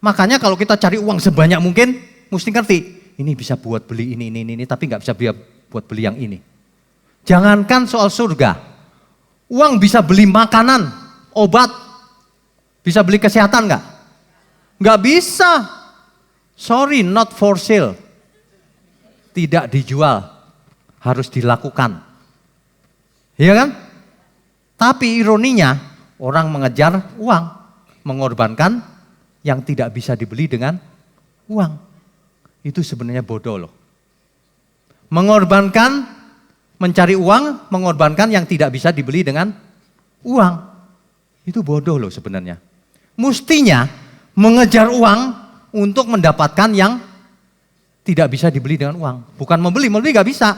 Makanya kalau kita cari uang sebanyak mungkin, mesti ngerti. Ini bisa buat beli ini, tapi nggak bisa buat beli yang ini. Jangankan soal surga. Uang bisa beli makanan, obat, bisa beli kesehatan nggak? Nggak bisa. Sorry, not for sale. Tidak dijual, harus dilakukan. Iya kan? Tapi ironinya, orang mengejar uang, mengorbankan yang tidak bisa dibeli dengan uang. Itu sebenarnya bodoh loh. Mengorbankan, mencari uang, mengorbankan yang tidak bisa dibeli dengan uang. Itu bodoh loh sebenarnya. Mustinya mengejar uang untuk mendapatkan yang tidak bisa dibeli dengan uang. Bukan membeli gak bisa.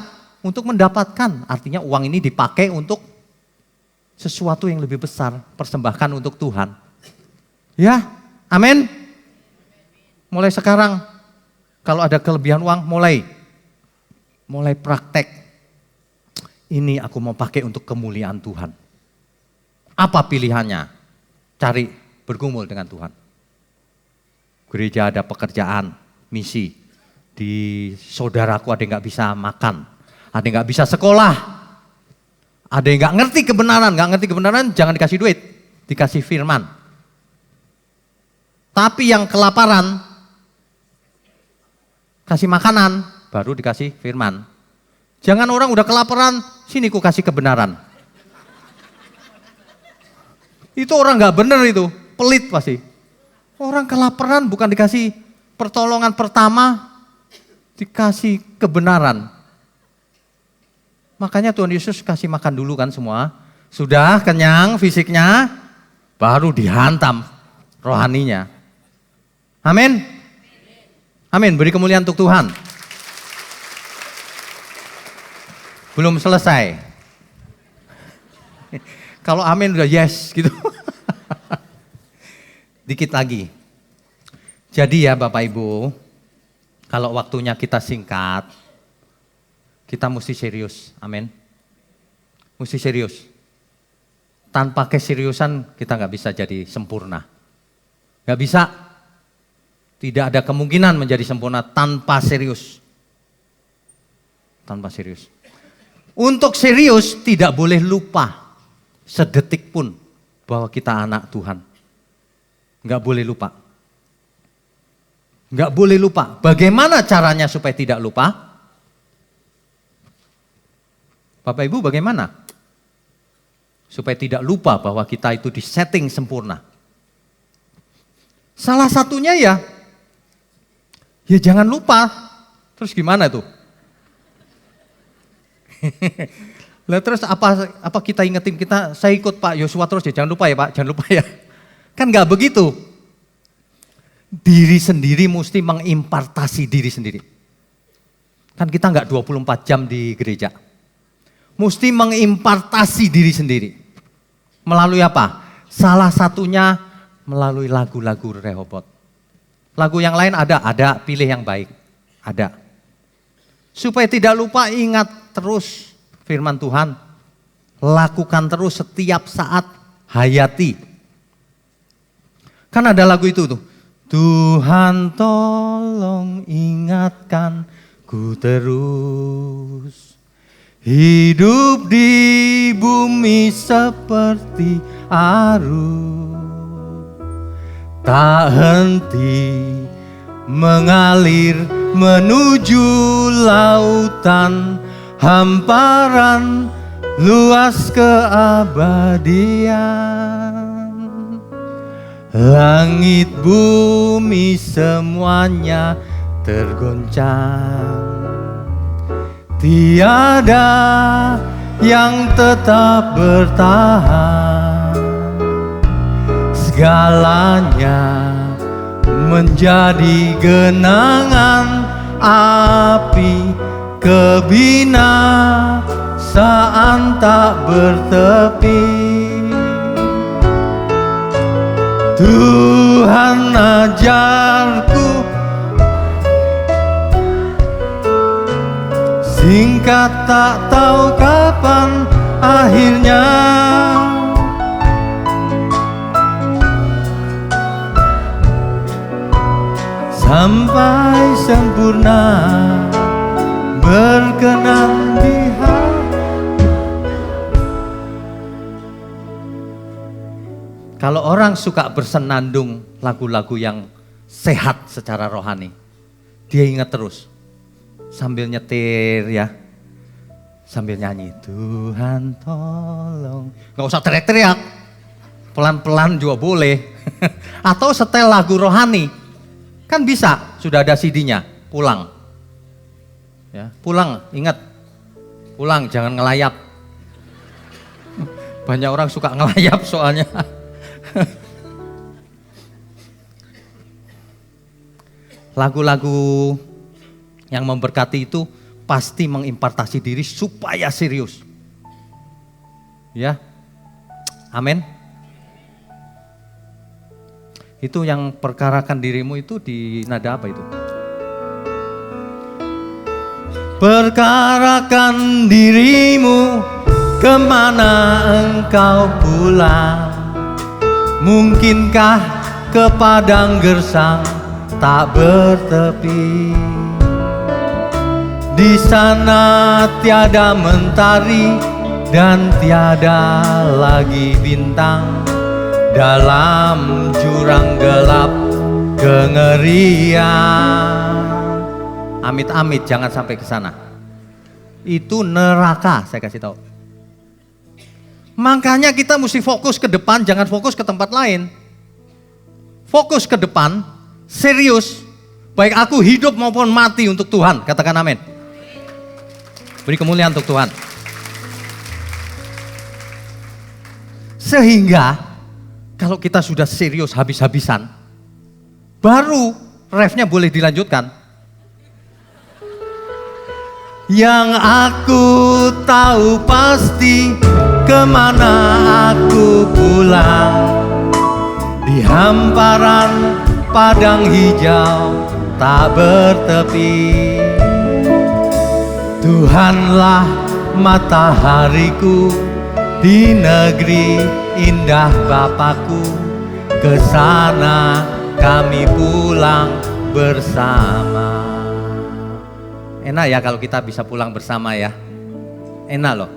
Untuk mendapatkan, artinya uang ini dipakai untuk sesuatu yang lebih besar. Persembahkan untuk Tuhan. Ya, amin. Mulai sekarang, kalau ada kelebihan uang, mulai praktek. Ini aku mau pakai untuk kemuliaan Tuhan. Apa pilihannya? Cari bergumul dengan Tuhan. Gereja ada pekerjaan, misi. Di saudaraku ada yang gak bisa makan. Ada yang gak bisa sekolah. Ada yang gak ngerti kebenaran, jangan dikasih duit. Dikasih firman. Tapi yang kelaparan, kasih makanan, baru dikasih firman. Jangan orang udah kelaparan, sini ku kasih kebenaran. Itu orang gak bener itu, pelit pasti. Orang kelaparan bukan dikasih pertolongan pertama, dikasih kebenaran. Makanya Tuhan Yesus kasih makan dulu kan semua. Sudah kenyang fisiknya, baru dihantam rohaninya. Amin. Amin, beri kemuliaan untuk Tuhan. Belum selesai. Kalau amin udah yes gitu. Dikit lagi. Jadi ya Bapak Ibu, kalau waktunya kita singkat, kita mesti serius. Amin. Mesti serius. Tanpa keseriusan kita gak bisa jadi sempurna. Gak bisa. Tidak ada kemungkinan menjadi sempurna tanpa serius. Tanpa serius. Untuk serius tidak boleh lupa. sedetik pun bahwa kita anak Tuhan. Enggak boleh lupa. Enggak boleh lupa. Bagaimana caranya supaya tidak lupa? Bapak Ibu bagaimana? Supaya tidak lupa bahwa kita itu disetting sempurna. Salah satunya ya jangan lupa. Terus gimana tuh? Lah terus apa kita ingetin saya ikut Pak Yosua terus ya, jangan lupa ya Pak, jangan lupa ya. Kan enggak begitu. Diri sendiri mesti mengimpartasi diri sendiri. Kan kita enggak 24 jam di gereja. Mesti mengimpartasi diri sendiri. Melalui apa? Salah satunya melalui lagu-lagu Rehobot. Lagu yang lain ada, pilih yang baik. Ada. Supaya tidak lupa, ingat terus firman Tuhan. Lakukan terus setiap saat, hayati. Kan ada lagu itu tuh. Tuhan tolong ingatkan ku terus. Hidup di bumi seperti arus. Tak henti mengalir menuju lautan. Hamparan luas keabadian. Langit bumi semuanya tergoncang. Tiada yang tetap bertahan. Segalanya menjadi genangan api. Kebinasaan tak bertepi. Tuhan ajarku, singkat tak tahu kapan akhirnya. Sampai sempurna berkenan di hati. Kalau orang suka bersenandung lagu-lagu yang sehat secara rohani, dia ingat terus sambil nyetir ya, sambil nyanyi Tuhan tolong. Gak usah teriak-teriak, pelan-pelan juga boleh. Atau setel lagu rohani, kan bisa, sudah ada CD-nya, pulang. Ya, pulang, ingat, pulang jangan ngelayap. Banyak orang suka ngelayap soalnya. Lagu-lagu yang memberkati itu pasti mengimpartasi diri supaya serius. Ya, amin. Itu yang perkarakan dirimu itu di nada apa itu? Perkarakan dirimu, kemana engkau pulang? Mungkinkah ke padang gersang tak bertepi? Di sana tiada mentari dan tiada lagi bintang. Dalam jurang gelap kengerian. Amit-amit jangan sampai ke sana. Itu neraka, saya kasih tahu. Makanya kita mesti fokus ke depan, jangan fokus ke tempat lain. Fokus ke depan, serius. Baik aku hidup maupun mati untuk Tuhan, katakan amin. Beri kemuliaan untuk Tuhan. Sehingga kalau kita sudah serius habis-habisan, baru refnya boleh dilanjutkan. Yang aku tahu pasti, kemana aku pulang. Di hamparan padang hijau tak bertepi. Tuhanlah matahariku di negeri indah Bapakku. Ke sana kami pulang bersama. Enak ya kalau kita bisa pulang bersama ya. Enak loh.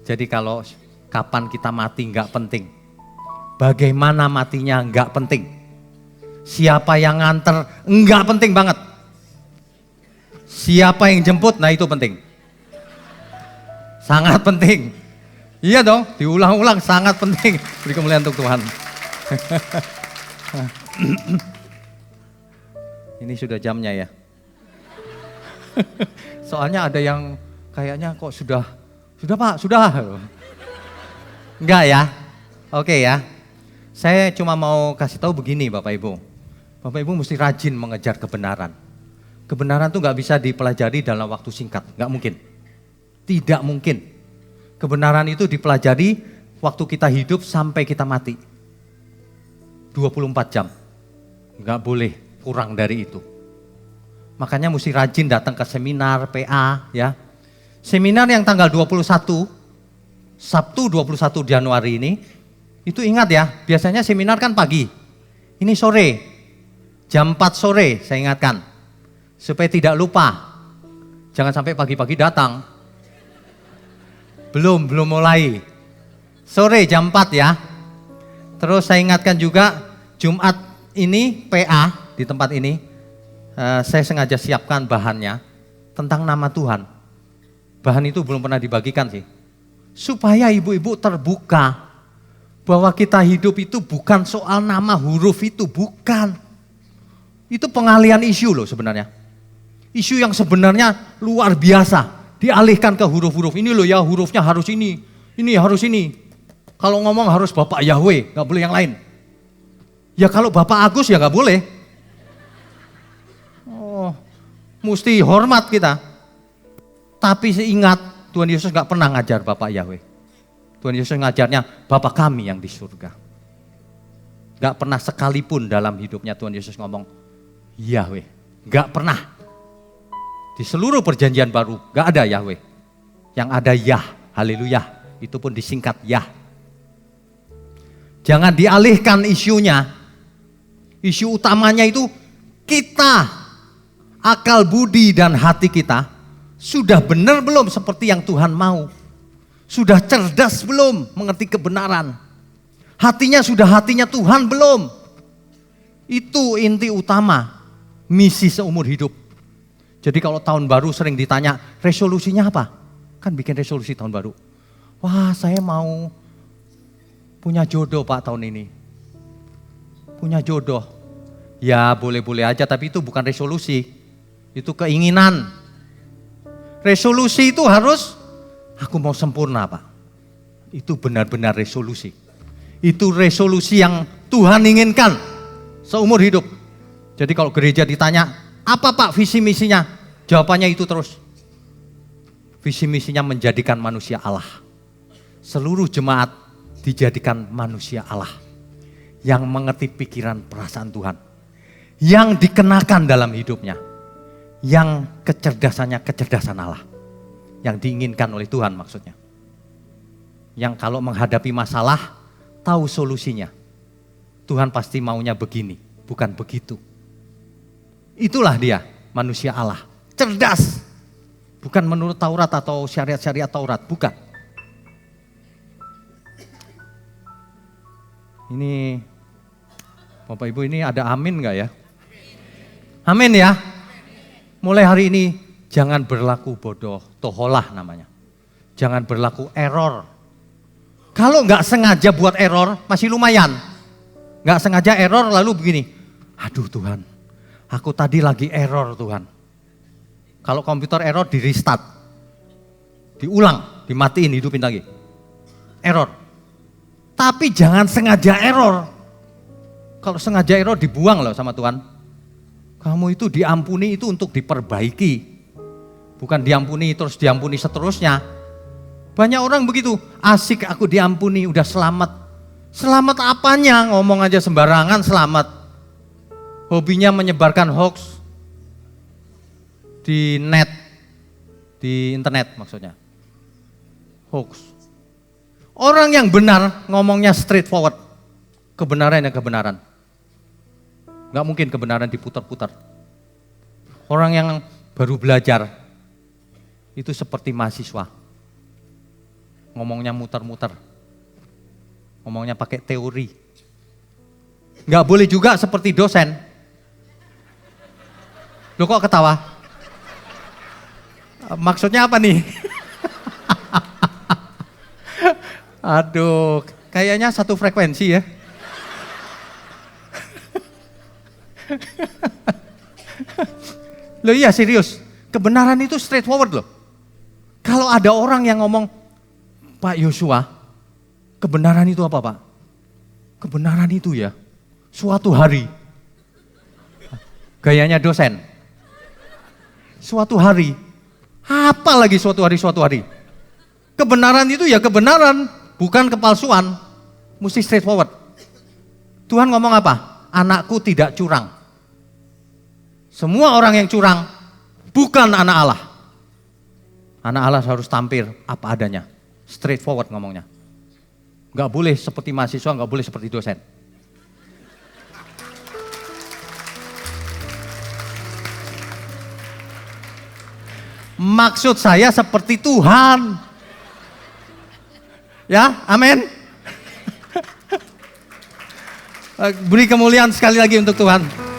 Jadi kalau Kapan kita mati nggak penting. Bagaimana matinya nggak penting. Siapa yang nganter nggak penting banget. Siapa yang jemput, nah itu penting. Sangat penting. Iya dong, diulang-ulang, sangat penting. Beri kemuliaan untuk Tuhan. Ini sudah jamnya ya. Soalnya ada yang kayaknya kok sudah Pak, sudah. Enggak ya? Oke ya. Saya cuma mau kasih tahu begini Bapak Ibu. Bapak Ibu mesti rajin mengejar kebenaran. Kebenaran itu nggak bisa dipelajari dalam waktu singkat, nggak mungkin. Tidak mungkin. Kebenaran itu dipelajari waktu kita hidup sampai kita mati. 24 jam. Nggak boleh kurang dari itu. Makanya mesti rajin datang ke seminar PA ya. Seminar yang tanggal 21, Sabtu 21 Januari ini, itu ingat ya, biasanya seminar kan pagi. Ini sore, jam 4 sore saya ingatkan. Supaya tidak lupa. Jangan sampai pagi-pagi datang. Belum mulai. Sore jam 4 ya. Terus saya ingatkan juga Jumat ini PA di tempat ini. Saya sengaja siapkan bahannya tentang nama Tuhan. Bahan itu belum pernah dibagikan sih. Supaya ibu-ibu terbuka bahwa kita hidup itu bukan soal nama huruf itu, bukan. Itu pengalihan isu loh sebenarnya. Isu yang sebenarnya luar biasa. Dialihkan ke huruf-huruf. Ini loh ya hurufnya harus ini harus ini. Kalau ngomong harus Bapak Yahweh, gak boleh yang lain. Ya kalau Bapak Agus ya gak boleh. Oh, mesti hormat kita. Tapi ingat, Tuhan Yesus gak pernah ngajar Bapak Yahweh. Tuhan Yesus ngajarnya Bapa kami yang di surga. Gak pernah sekalipun dalam hidupnya Tuhan Yesus ngomong Yahweh. Gak pernah. Di seluruh perjanjian baru gak ada Yahweh. Yang ada Yah, haleluya. Itu pun disingkat Yah. Jangan dialihkan isunya. Isu utamanya itu kita, akal budi dan hati kita sudah benar belum seperti yang Tuhan mau. Sudah cerdas belum mengerti kebenaran. Hatinya sudah hatinya Tuhan belum. Itu inti utama misi seumur hidup. Jadi kalau tahun baru sering ditanya resolusinya apa? Kan bikin resolusi tahun baru. Wah saya mau punya jodoh Pak tahun ini. Punya jodoh. Ya boleh-boleh aja tapi itu bukan resolusi. Itu keinginan. Resolusi itu harus aku mau sempurna Pak. Itu benar-benar resolusi. Itu resolusi yang Tuhan inginkan seumur hidup. Jadi kalau gereja ditanya, apa Pak visi misinya? Jawabannya itu terus. Visi misinya menjadikan manusia Allah. Seluruh jemaat dijadikan manusia Allah. Yang mengerti pikiran perasaan Tuhan. Yang dikenakan dalam hidupnya. Yang kecerdasannya kecerdasan Allah. Yang diinginkan oleh Tuhan maksudnya. Yang kalau menghadapi masalah, tahu solusinya. Tuhan pasti maunya begini, bukan begitu. Itulah dia, manusia Allah. Cerdas. Bukan menurut Taurat atau syariat-syariat Taurat, bukan. Ini, Bapak Ibu ini ada amin gak ya? Amin ya. Mulai hari ini jangan berlaku bodoh, toholah namanya. Jangan berlaku error. Kalau nggak sengaja buat error masih lumayan. Nggak sengaja error lalu begini, aduh Tuhan, aku tadi lagi error Tuhan. Kalau komputer error di restart, diulang, dimatiin, hidupin lagi. Error. Tapi jangan sengaja error. Kalau sengaja error dibuang loh sama Tuhan. Kamu itu diampuni itu untuk diperbaiki. Bukan diampuni terus diampuni seterusnya. Banyak orang begitu, asik aku diampuni, udah selamat. Selamat apanya, ngomong aja sembarangan selamat. Hobinya menyebarkan hoax di net, di internet maksudnya. Hoax. Orang yang benar ngomongnya straightforward. Kebenaran yang kebenaran. Gak mungkin kebenaran diputar-putar. Orang yang baru belajar, itu seperti mahasiswa. Ngomongnya muter-muter. ngomongnya pakai teori. Nggak boleh juga seperti dosen. Loh kok ketawa? Maksudnya apa nih? Aduh, kayaknya satu frekuensi ya. Loh iya serius, kebenaran itu straightforward loh. Kalau ada orang yang ngomong, Pak Yosua, kebenaran itu apa Pak? Kebenaran itu ya, suatu hari. Gayanya dosen. Suatu hari. Apa lagi suatu hari? Kebenaran itu ya kebenaran, bukan kepalsuan. Mesti straightforward. Tuhan ngomong apa? Anakku tidak curang. Semua orang yang curang bukan anak Allah. Anak Allah harus tampil apa adanya. Straightforward ngomongnya. Gak boleh seperti mahasiswa, gak boleh seperti dosen. Maksud saya seperti Tuhan. Ya, amin. Beri kemuliaan sekali lagi untuk Tuhan.